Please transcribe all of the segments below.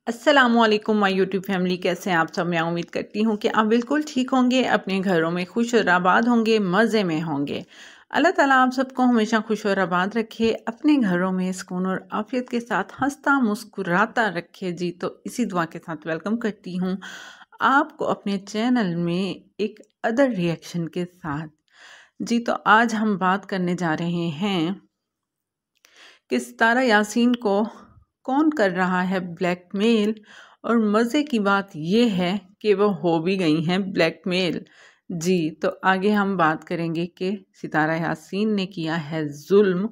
अस्सलामुअलैकुम my YouTube family, कैसे हैं आप सब। मैं उम्मीद करती हूँ कि आप बिल्कुल ठीक होंगे, अपने घरों में खुश और आबाद होंगे, मज़े में होंगे। अल्लाह ताला आप सबको हमेशा खुश और आबाद रखे, अपने घरों में सुकून और आफियत के साथ हंसता मुस्कुराता रखे जी। तो इसी दुआ के साथ वेलकम करती हूँ आपको अपने चैनल में एक अदर रिएक्शन के साथ जी। तो आज हम बात करने जा रहे हैं कि सितारा यासीन को कौन कर रहा है ब्लैकमेल, और मज़े की बात यह है कि वो हो भी गई हैं ब्लैकमेल जी। तो आगे हम बात करेंगे कि सितारा यासीन ने किया है जुल्म,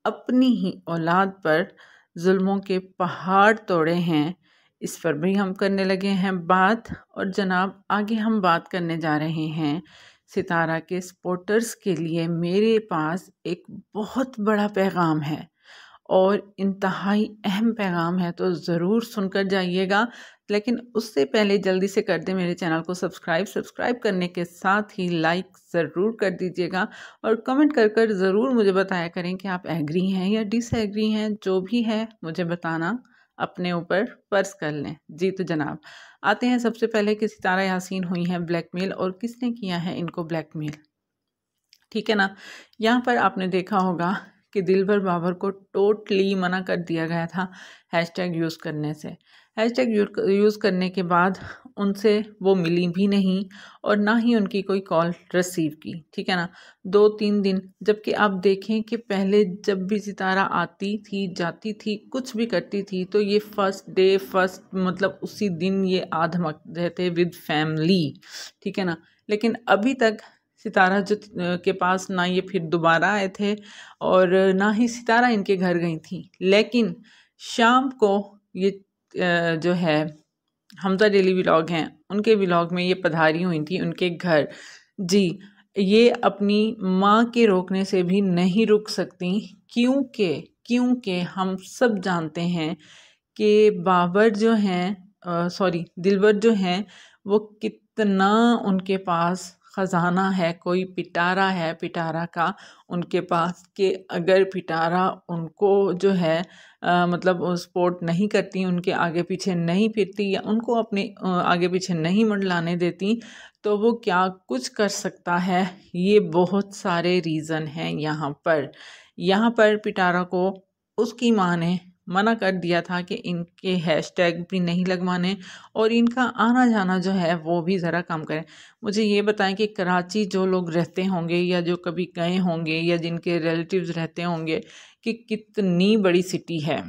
अपनी ही औलाद पर जुल्मों के पहाड़ तोड़े हैं, इस पर भी हम करने लगे हैं बात। और जनाब आगे हम बात करने जा रहे हैं सितारा के सपोर्टर्स के लिए मेरे पास एक बहुत बड़ा पैगाम है और इंतहाई अहम पैगाम है, तो ज़रूर सुनकर जाइएगा। लेकिन उससे पहले जल्दी से कर दें मेरे चैनल को सब्सक्राइब करने के साथ ही लाइक ज़रूर कर दीजिएगा और कमेंट कर ज़रूर मुझे बताया करें कि आप एग्री हैं या डिसएग्री हैं। जो भी है मुझे बताना अपने ऊपर फ़र्ज कर लें जी। तो जनाब आते हैं सबसे पहले कि सितारा यासीन हुई हैं ब्लैकमेल और किसने किया है इनको ब्लैकमेल, ठीक है ना। यहाँ पर आपने देखा होगा कि दिलबर बाबर को टोटली मना कर दिया गया था हैशटैग यूज़ करने से। हैशटैग यूज़ करने के बाद उनसे वो मिली भी नहीं और ना ही उनकी कोई कॉल रिसीव की, ठीक है ना। 2-3 दिन, जबकि आप देखें कि पहले जब भी सितारा आती थी जाती थी कुछ भी करती थी तो ये फर्स्ट मतलब उसी दिन ये आ धमकते थे विद फैमिली, ठीक है ना। लेकिन अभी तक सितारा जो के पास ना ये फिर दोबारा आए थे और ना ही सितारा इनके घर गई थी। लेकिन शाम को ये जो है हमजा डेली व्लॉग हैं उनके व्लॉग में ये पधारी हुई थी उनके घर जी। ये अपनी माँ के रोकने से भी नहीं रुक सकती, क्योंकि हम सब जानते हैं कि बाबर जो हैं दिलबर जो हैं वो कितना उनके पास ख़जाना है, कोई पिटारा है पिटारा का उनके पास, कि अगर पिटारा उनको जो है मतलब सपोर्ट नहीं करती, उनके आगे पीछे नहीं फिरती या उनको अपने आगे पीछे नहीं मंडलाने देती तो वो क्या कुछ कर सकता है। ये बहुत सारे रीज़न हैं यहाँ पर पिटारा को उसकी माँ ने मना कर दिया था कि इनके हैशटैग भी नहीं लगवाने और इनका आना जाना जो है वो भी ज़रा कम करें। मुझे ये बताएं कि कराची जो लोग रहते होंगे या जो कभी गए होंगे या जिनके रिलेटिव्स रहते होंगे कि कितनी बड़ी सिटी है।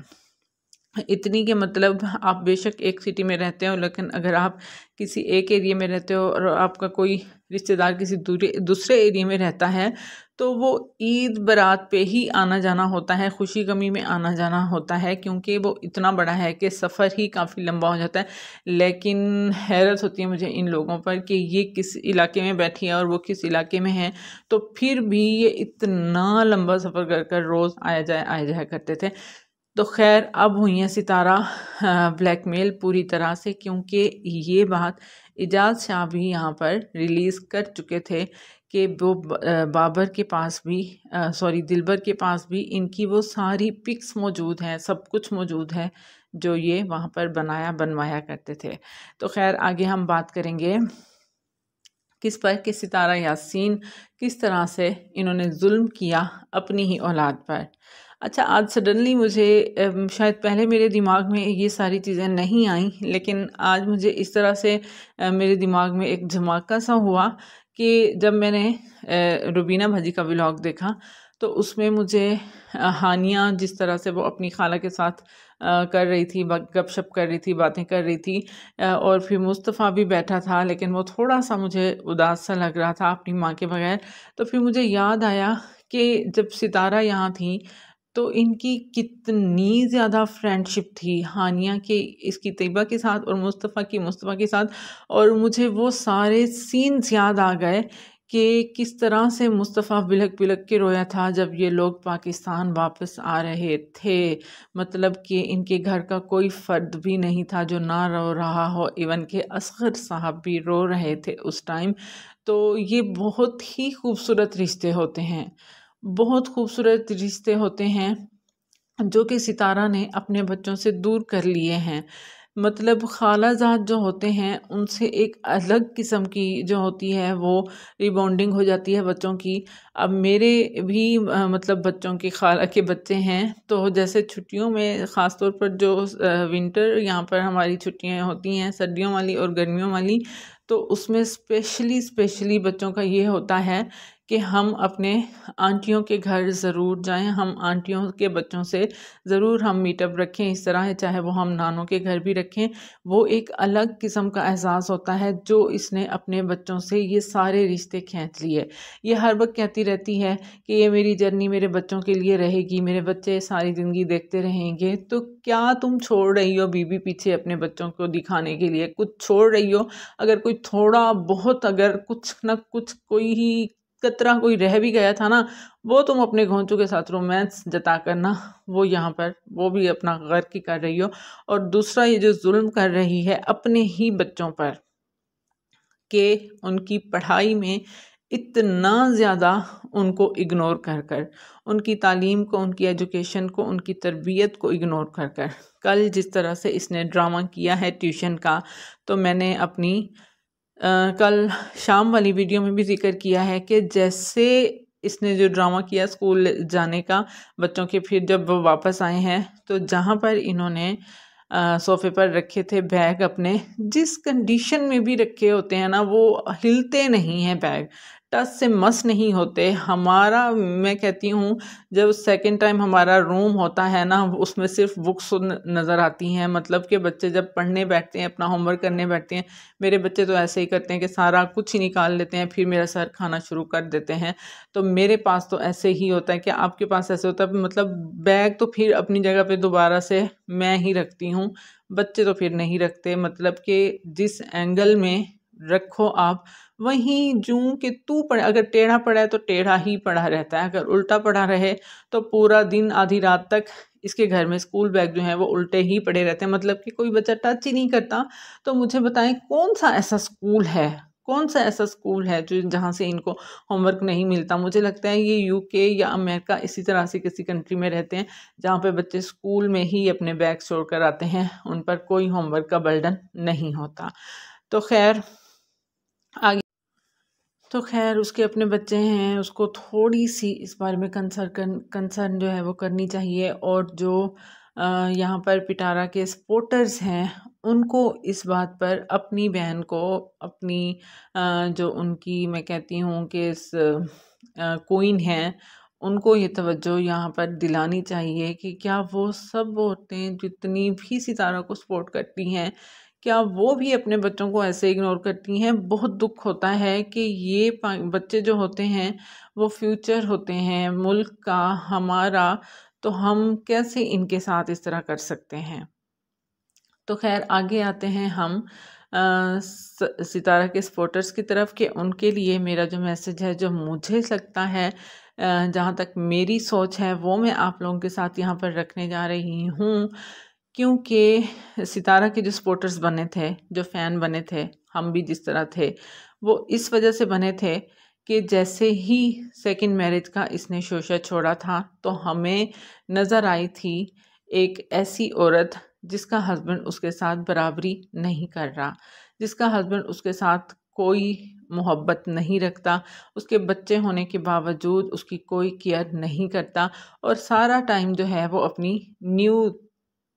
इतनी के मतलब आप बेशक एक सिटी में रहते हो, लेकिन अगर आप किसी एक एरिया में रहते हो और आपका कोई रिश्तेदार किसी दूसरे एरिया में रहता है तो वो ईद बारात पे ही आना जाना होता है, खुशी गमी में आना जाना होता है, क्योंकि वो इतना बड़ा है कि सफ़र ही काफ़ी लंबा हो जाता है। लेकिन हैरत होती है मुझे इन लोगों पर कि ये किस इलाके में बैठी है और वो किस इलाके में है, तो फिर भी ये इतना लंबा सफ़र कर रोज़ आया जाया करते थे। तो खैर अब हुई है सितारा ब्लैकमेल पूरी तरह से, क्योंकि ये बात इजाज़ शाह भी यहाँ पर रिलीज़ कर चुके थे कि वो बाबर के पास भी दिलबर के पास भी इनकी वो सारी पिक्स मौजूद हैं, सब कुछ मौजूद है जो ये वहाँ पर बनवाया करते थे। तो खैर आगे हम बात करेंगे किस पर कि सितारा यासीन किस तरह से इन्होंने जुल्म किया अपनी ही औलाद पर। अच्छा, आज सडनली मुझे शायद पहले मेरे दिमाग में ये सारी चीज़ें नहीं आई, लेकिन आज मुझे इस तरह से मेरे दिमाग में एक धमाका सा हुआ कि जब मैंने रुबीना भाजी का व्लॉग देखा तो उसमें मुझे हानिया जिस तरह से वो अपनी खाला के साथ कर रही थी, गपशप कर रही थी, बातें कर रही थी और फिर मुस्तफ़ा भी बैठा था, लेकिन वो थोड़ा सा मुझे उदास सा लग रहा था अपनी माँ के बगैर। तो फिर मुझे याद आया कि जब सितारा यहाँ थी तो इनकी कितनी ज़्यादा फ्रेंडशिप थी हानिया के इसकी तैयबा के साथ और मुस्तफ़ा के साथ। और मुझे वो सारे सीन्स याद आ गए कि किस तरह से मुस्तफ़ा बिलख बिलख के रोया था जब ये लोग पाकिस्तान वापस आ रहे थे। मतलब कि इनके घर का कोई फ़र्द भी नहीं था जो ना रो रहा हो, इवन के असगर साहब भी रो रहे थे उस टाइम। तो ये बहुत ही खूबसूरत रिश्ते होते हैं, बहुत खूबसूरत रिश्ते होते हैं जो कि सितारा ने अपने बच्चों से दूर कर लिए हैं। मतलब खालाजाद जो होते हैं उनसे एक अलग किस्म की जो होती है वो रिबॉन्डिंग हो जाती है बच्चों की। अब मेरे भी मतलब बच्चों की खाला के बच्चे हैं, तो जैसे छुट्टियों में ख़ास तौर पर जो विंटर यहाँ पर हमारी छुट्टियाँ होती हैं, सर्दियों वाली और गर्मियों वाली, तो उसमें स्पेशली बच्चों का ये होता है कि हम अपने आंटियों के घर ज़रूर जाएं, हम आंटियों के बच्चों से ज़रूर हम मीटअप रखें। इस तरह है, चाहे वो हम नानों के घर भी रखें, वो एक अलग किस्म का एहसास होता है जो इसने अपने बच्चों से ये सारे रिश्ते खींच लिए। ये हर वक्त कहती रहती है कि ये मेरी जर्नी मेरे बच्चों के लिए रहेगी, मेरे बच्चे सारी ज़िंदगी देखते रहेंगे। तो क्या तुम छोड़ रही हो बीबी पीछे अपने बच्चों को दिखाने के लिए? कुछ छोड़ रही हो? अगर कोई थोड़ा बहुत, अगर कुछ ना कुछ कोई ही कतरा कोई रह भी गया था ना, वो तुम अपने घोंचू के साथ रोमांस जता करना वो यहाँ पर वो भी अपना गर्क ही कर रही हो। और दूसरा, ये जो जुल्म कर रही है अपने ही बच्चों पर कि उनकी पढ़ाई में इतना ज़्यादा उनको इग्नोर कर कर, उनकी तालीम को, उनकी एजुकेशन को, उनकी तरबियत को इग्नोर कर कर। कल जिस तरह से इसने ड्रामा किया है ट्यूशन का, तो मैंने अपनी कल शाम वाली वीडियो में भी जिक्र किया है कि जैसे इसने जो ड्रामा किया स्कूल जाने का बच्चों के, फिर जब वो वापस आए हैं तो जहाँ पर इन्होंने सोफे पर रखे थे बैग अपने, जिस कंडीशन में भी रखे होते हैं ना, वो हिलते नहीं हैं बैग, टस से मस नहीं होते। हमारा, मैं कहती हूँ, जब सेकंड टाइम हमारा रूम होता है ना, उसमें सिर्फ बुक्स नज़र आती हैं। मतलब कि बच्चे जब पढ़ने बैठते हैं, अपना होमवर्क करने बैठते हैं, मेरे बच्चे तो ऐसे ही करते हैं कि सारा कुछ ही निकाल लेते हैं, फिर मेरा सर खाना शुरू कर देते हैं। तो मेरे पास तो ऐसे ही होता है कि आपके पास ऐसे होता है, मतलब बैग तो फिर अपनी जगह पे दोबारा से मैं ही रखती हूँ, बच्चे तो फिर नहीं रखते। मतलब कि जिस एंगल में रखो आप, वहीं जूं कि तू पड़ा, अगर टेढ़ा पड़ा है तो टेढ़ा ही पड़ा रहता है, अगर उल्टा पड़ा रहे तो पूरा दिन आधी रात तक इसके घर में स्कूल बैग जो है वो उल्टे ही पड़े रहते हैं। मतलब कि कोई बच्चा टच ही नहीं करता। तो मुझे बताएं, कौन सा ऐसा स्कूल है, कौन सा ऐसा स्कूल है जो जहाँ से इनको होमवर्क नहीं मिलता? मुझे लगता है ये यूके या अमेरिका इसी तरह से किसी कंट्री में रहते हैं जहाँ पे बच्चे स्कूल में ही अपने बैग छोड़ कर आते हैं, उन पर कोई होमवर्क का बर्डन नहीं होता। तो खैर आगे, तो खैर उसके अपने बच्चे हैं, उसको थोड़ी सी इस बारे में कंसर्न जो है वो करनी चाहिए। और जो यहाँ पर पिटारा के सपोर्टर्स हैं, उनको इस बात पर अपनी बहन को, अपनी जो उनकी, मैं कहती हूँ कि इस क्वीन हैं, उनको ये तवज्जो यहाँ पर दिलानी चाहिए कि क्या वो सब औरतें जितनी भी सितारा को सपोर्ट करती हैं, क्या वो भी अपने बच्चों को ऐसे इग्नोर करती हैं? बहुत दुख होता है कि ये बच्चे जो होते हैं वो फ्यूचर होते हैं मुल्क का, हमारा। तो हम कैसे इनके साथ इस तरह कर सकते हैं? तो खैर आगे आते हैं हम सितारा के सपोर्टर्स की तरफ, कि उनके लिए मेरा जो मैसेज है, जो मुझे लगता है, जहाँ तक मेरी सोच है, वो मैं आप लोगों के साथ यहाँ पर रखने जा रही हूँ। क्योंकि सितारा के जो सपोर्टर्स बने थे, जो फ़ैन बने थे, हम भी जिस तरह थे, वो इस वजह से बने थे कि जैसे ही सेकंड मैरिज का इसने शोशा छोड़ा था, तो हमें नज़र आई थी एक ऐसी औरत जिसका हस्बैंड उसके साथ बराबरी नहीं कर रहा, जिसका हस्बैंड उसके साथ कोई मोहब्बत नहीं रखता, उसके बच्चे होने के बावजूद उसकी कोई केयर नहीं करता, और सारा टाइम जो है वो अपनी न्यू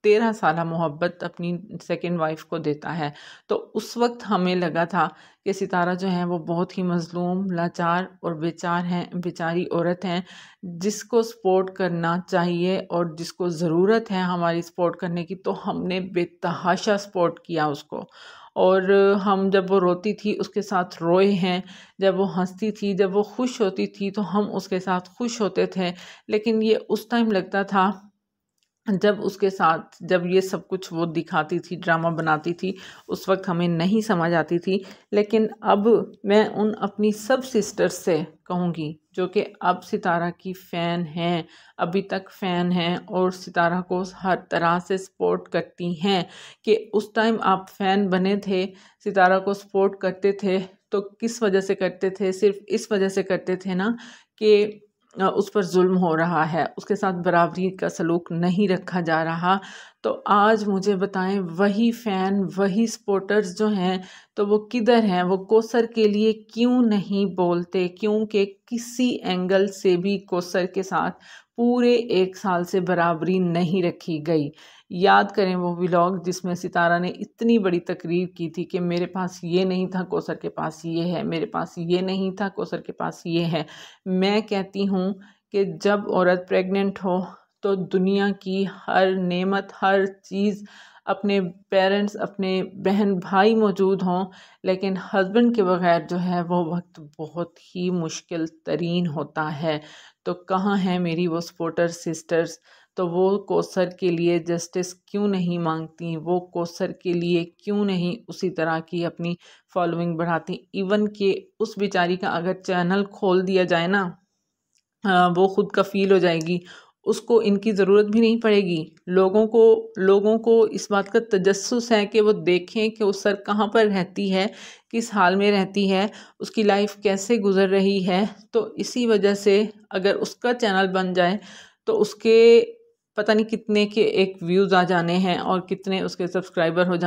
13 साला मोहब्बत अपनी सेकंड वाइफ को देता है। तो उस वक्त हमें लगा था कि सितारा जो है वो बहुत ही मज़लूम, लाचार और बेचारी औरत हैं, जिसको सपोर्ट करना चाहिए और जिसको ज़रूरत है हमारी सपोर्ट करने की। तो हमने बेतहाशा सपोर्ट किया उसको, और हम जब वो रोती थी उसके साथ रोए हैं, जब वो हंसती थी, जब वो खुश होती थी, तो हम उसके साथ खुश होते थे। लेकिन ये उस टाइम लगता था जब उसके साथ, जब ये सब कुछ वो दिखाती थी, ड्रामा बनाती थी, उस वक्त हमें नहीं समझ आती थी। लेकिन अब मैं उन अपनी सब सिस्टर्स से कहूँगी जो कि अब सितारा की फ़ैन हैं, अभी तक फ़ैन हैं और सितारा को हर तरह से सपोर्ट करती हैं, कि उस टाइम आप फ़ैन बने थे, सितारा को सपोर्ट करते थे, तो किस वजह से करते थे? सिर्फ इस वजह से करते थे ना कि उस पर जुल्म हो रहा है, उसके साथ बराबरी का सलूक नहीं रखा जा रहा। तो आज मुझे बताएं, वही फ़ैन, वही सपोर्टर्स जो हैं, तो वो किधर हैं? वो कोसर के लिए क्यों नहीं बोलते? क्योंकि किसी एंगल से भी कोसर के साथ पूरे 1 साल से बराबरी नहीं रखी गई। याद करें वो व्लॉग जिसमें सितारा ने इतनी बड़ी तकरीर की थी कि मेरे पास ये नहीं था, कोसर के पास ये है, मेरे पास ये नहीं था, कोसर के पास ये है। मैं कहती हूँ कि जब औरत प्रेग्नेंट हो तो दुनिया की हर नेमत, हर चीज़, अपने पेरेंट्स, अपने बहन भाई मौजूद हों, लेकिन हस्बैंड के बगैर जो है वो वक्त बहुत ही मुश्किल तरीन होता है। तो कहाँ हैं मेरी वो सपोर्टर सिस्टर्स? तो वो कोसर के लिए जस्टिस क्यों नहीं मांगती? वो कोसर के लिए क्यों नहीं उसी तरह की अपनी फॉलोइंग बढ़ाती? इवन कि उस बेचारी का अगर चैनल खोल दिया जाए ना, वो खुद कफ़ील हो जाएगी, उसको इनकी ज़रूरत भी नहीं पड़ेगी। लोगों को इस बात का तजस्सुस है कि वो देखें कि उस सर कहाँ पर रहती है, किस हाल में रहती है, उसकी लाइफ कैसे गुज़र रही है। तो इसी वजह से अगर उसका चैनल बन जाए तो उसके पता नहीं कितने के एक व्यूज़ आ जाने हैं और कितने उसके सब्सक्राइबर हो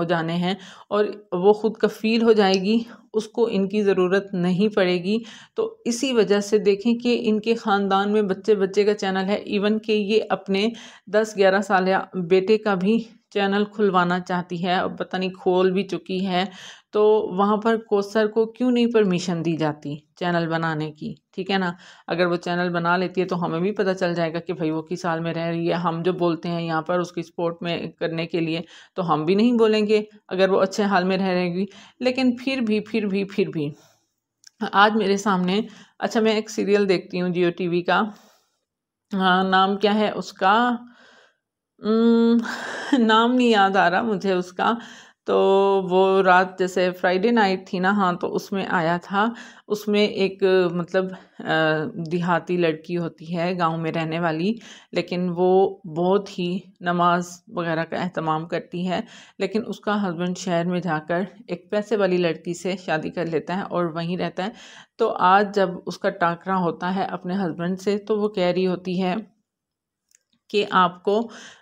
जाने हैं, और वो खुद कफ़ील हो जाएगी, उसको इनकी ज़रूरत नहीं पड़ेगी। तो इसी वजह से देखें कि इनके ख़ानदान में बच्चे बच्चे का चैनल है, इवन कि ये अपने 10-11 साल बेटे का भी चैनल खुलवाना चाहती है और पता नहीं खोल भी चुकी है। तो वहाँ पर कोसर को क्यों नहीं परमिशन दी जाती चैनल बनाने की? ठीक है ना। अगर वो चैनल बना लेती है तो हमें भी पता चल जाएगा कि भाई वो किस हाल में रह रही है। हम जो बोलते हैं यहाँ पर उसकी सपोर्ट में करने के लिए, तो हम भी नहीं बोलेंगे अगर वो अच्छे हाल में रह रहेगी। लेकिन फिर भी आज मेरे सामने, अच्छा मैं एक सीरियल देखती हूँ जियो टीवी का, नाम क्या है उसका, नाम नहीं याद आ रहा मुझे उसका। तो वो रात जैसे फ्राइडे नाइट थी ना, हाँ, तो उसमें आया था। उसमें एक मतलब देहाती लड़की होती है गांव में रहने वाली, लेकिन वो बहुत ही नमाज वगैरह का एहतमाम करती है। लेकिन उसका हस्बैंड शहर में जाकर एक पैसे वाली लड़की से शादी कर लेता है और वहीं रहता है। तो आज जब उसका टाकरा होता है अपने हस्बैंड से, तो वो कह रही होती है कि आपको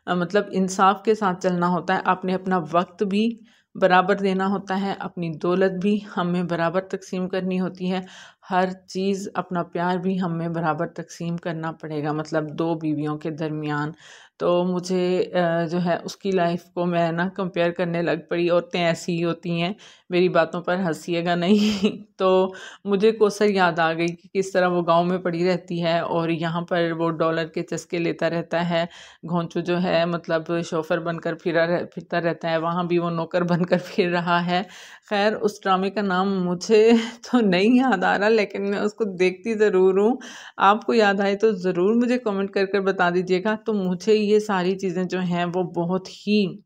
मतलब इंसाफ के साथ चलना होता है, आपने अपना वक्त भी बराबर देना होता है, अपनी दौलत भी हमें बराबर तकसीम करनी होती है, हर चीज़, अपना प्यार भी हमें बराबर तकसीम करना पड़ेगा, मतलब 2 बीवियों के दरमियान। तो मुझे जो है उसकी लाइफ को मैं ना कंपेयर करने लग पड़ी। औरतें ऐसी ही होती हैं, मेरी बातों पर हंसिएगा नहीं। तो मुझे कोसर याद आ गई कि किस तरह वो गांव में पड़ी रहती है और यहाँ पर वो डॉलर के चस्के लेता रहता है। घोंचू जो है मतलब शोफर बनकर फिरता रहता है, वहाँ भी वो नौकर बनकर फिर रहा है। खैर उस ड्रामे का नाम मुझे तो नहीं याद आ रहा, लेकिन मैं उसको देखती ज़रूर हूँ। आपको याद आए तो ज़रूर मुझे कमेंट कर कर बता दीजिएगा। तो मुझे ये सारी चीज़ें जो हैं वो बहुत ही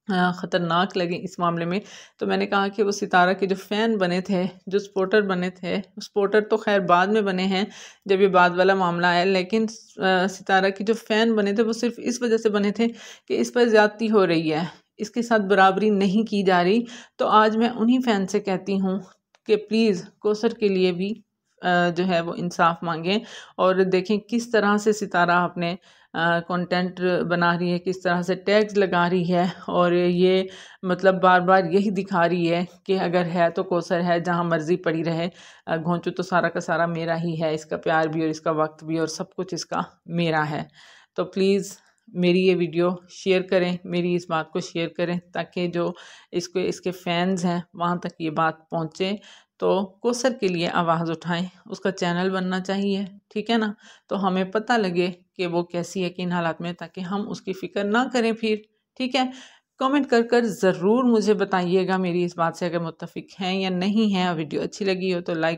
ख़तरनाक लगे इस मामले में। तो मैंने कहा कि वो सितारा के जो फ़ैन बने थे, जो सपोर्टर बने थे, सपोर्टर तो खैर बाद में बने हैं जब ये बाद वाला मामला आया, लेकिन सितारा के जो फ़ैन बने थे वो सिर्फ इस वजह से बने थे कि इस पर ज़्यादती हो रही है, इसके साथ बराबरी नहीं की जा रही। तो आज मैं उन्हीं फ़ैन से कहती हूँ कि प्लीज़ कोसर के लिए भी जो है वो इंसाफ मांगें और देखें किस तरह से सितारा अपने कंटेंट बना रही है, किस तरह से टैग्स लगा रही है, और ये मतलब बार बार यही दिखा रही है कि अगर है तो कोसर है, जहाँ मर्जी पड़ी रहे, घोंचू तो सारा का सारा मेरा ही है, इसका प्यार भी और इसका वक्त भी और सब कुछ इसका मेरा है। तो प्लीज़ मेरी ये वीडियो शेयर करें, मेरी इस बात को शेयर करें, ताकि जो इसके फैंस हैं वहाँ तक ये बात पहुँचे, तो कोसर के लिए आवाज़ उठाएं, उसका चैनल बनना चाहिए। ठीक है ना। तो हमें पता लगे कि वो कैसी है, किन हालात में, ताकि हम उसकी फ़िक्र ना करें फिर। ठीक है। कमेंट कर कर ज़रूर मुझे बताइएगा मेरी इस बात से अगर मुत्तफ़िक हैं या नहीं हैं। वीडियो अच्छी लगी हो तो लाइक